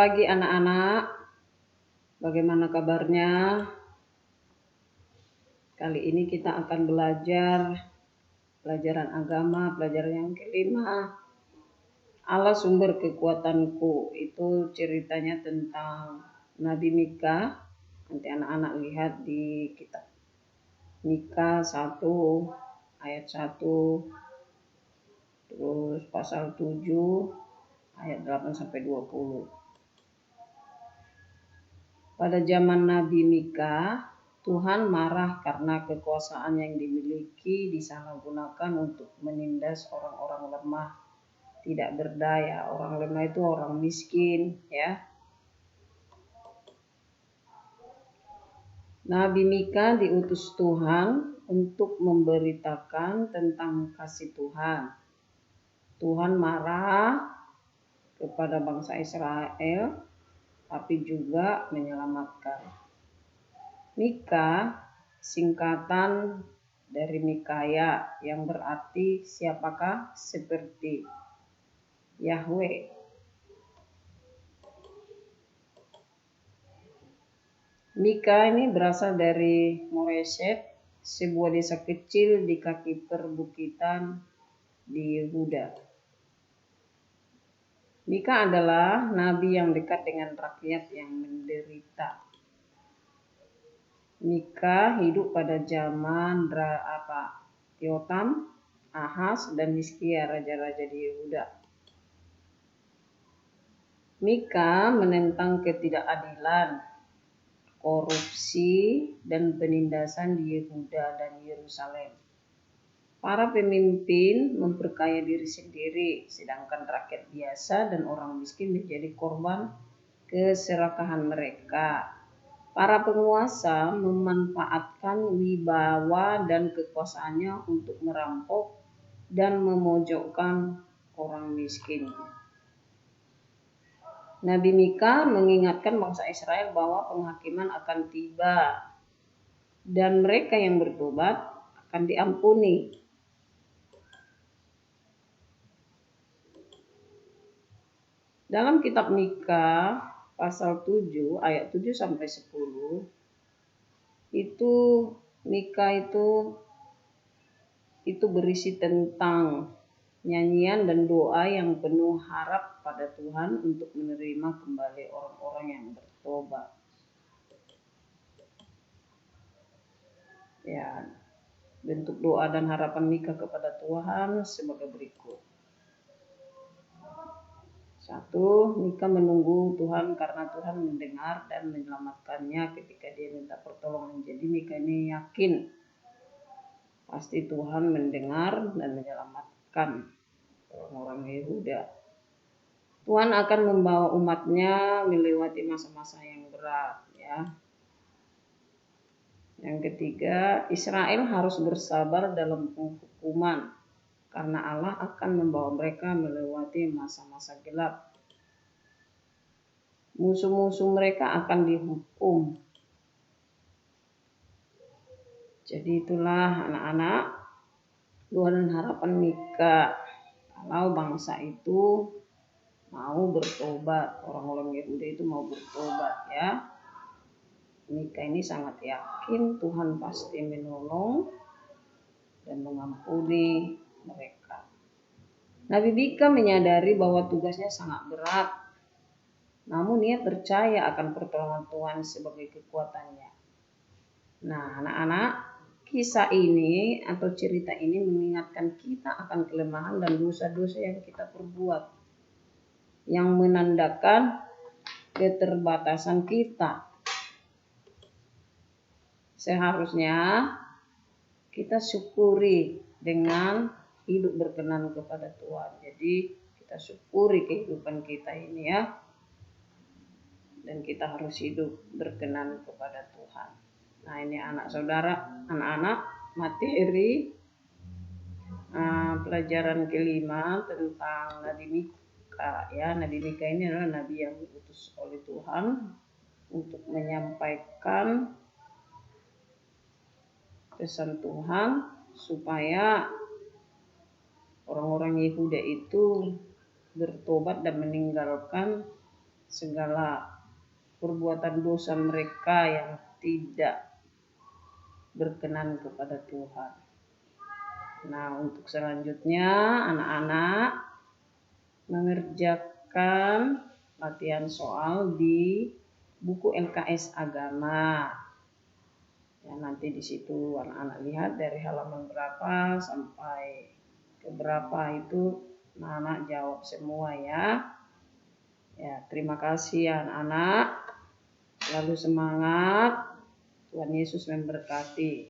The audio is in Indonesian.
Pagi anak-anak, bagaimana kabarnya? Kali ini kita akan belajar pelajaran agama, pelajaran yang kelima. Allah sumber kekuatanku, itu ceritanya tentang Nabi Mika. Nanti anak-anak lihat di kitab Mika 1 ayat 1, terus pasal 7 ayat 8 sampai 20. Pada zaman Nabi Mika, Tuhan marah karena kekuasaan yang dimiliki disalahgunakan untuk menindas orang-orang lemah, tidak berdaya. Orang lemah itu orang miskin, ya. Nabi Mika diutus Tuhan untuk memberitakan tentang kasih Tuhan. Tuhan marah kepada bangsa Israel, tapi juga menyelamatkan. Mika singkatan dari Mikaya yang berarti siapakah? Seperti Yahweh. Mika ini berasal dari Moreset, sebuah desa kecil di kaki perbukitan di Yehuda. Mika adalah nabi yang dekat dengan rakyat yang menderita. Mika hidup pada zaman Yotam, Ahaz, dan Hizkia, raja-raja di Yehuda. Mika menentang ketidakadilan, korupsi, dan penindasan di Yehuda dan Yerusalem. Para pemimpin memperkaya diri sendiri, sedangkan rakyat biasa dan orang miskin menjadi korban keserakahan mereka. Para penguasa memanfaatkan wibawa dan kekuasaannya untuk merampok dan memojokkan orang miskin. Nabi Mika mengingatkan bangsa Israel bahwa penghakiman akan tiba dan mereka yang bertobat akan diampuni. Dalam kitab Mika pasal 7 ayat 7 sampai 10 itu Mika itu berisi tentang nyanyian dan doa yang penuh harap pada Tuhan untuk menerima kembali orang-orang yang bertobat. Ya, bentuk doa dan harapan Mika kepada Tuhan sebagai berikut. 1. Mika menunggu Tuhan karena Tuhan mendengar dan menyelamatkannya ketika dia minta pertolongan. Jadi Mika ini yakin pasti Tuhan mendengar dan menyelamatkan orang-orang Yehuda. Tuhan akan membawa umatnya melewati masa-masa yang berat, ya. Yang ketiga, Israel harus bersabar dalam penghukuman karena Allah akan membawa mereka melewati masa-masa gelap. Musuh-musuh mereka akan dihukum. Jadi itulah anak-anak doa dan harapan Mika. Kalau bangsa itu mau bertobat, orang-orang Yehuda itu mau bertobat, ya. Mika ini sangat yakin Tuhan pasti menolong dan mengampuni mereka. Nabi Mika menyadari bahwa tugasnya sangat berat, namun ia percaya akan pertolongan Tuhan sebagai kekuatannya. Nah, anak-anak, kisah ini atau cerita ini mengingatkan kita akan kelemahan dan dosa-dosa yang kita perbuat, yang menandakan keterbatasan kita. Seharusnya kita syukuri dengan hidup berkenan kepada Tuhan. Jadi kita syukuri kehidupan kita ini, ya. Dan kita harus hidup berkenan kepada Tuhan. Nah, ini anak-anak materi pelajaran kelima tentang Nabi Mika, ya. Nabi Mika ini adalah nabi yang diutus oleh Tuhan untuk menyampaikan pesan Tuhan supaya orang-orang Yehuda itu bertobat dan meninggalkan segala perbuatan dosa mereka yang tidak berkenan kepada Tuhan. Nah, untuk selanjutnya anak-anak mengerjakan latihan soal di buku LKS Agama. Ya, nanti di situ anak-anak lihat dari halaman berapa sampai ke berapa itu anak-anak jawab semua ya. Ya, terima kasih anak-anak. Selalu semangat. Tuhan Yesus memberkati.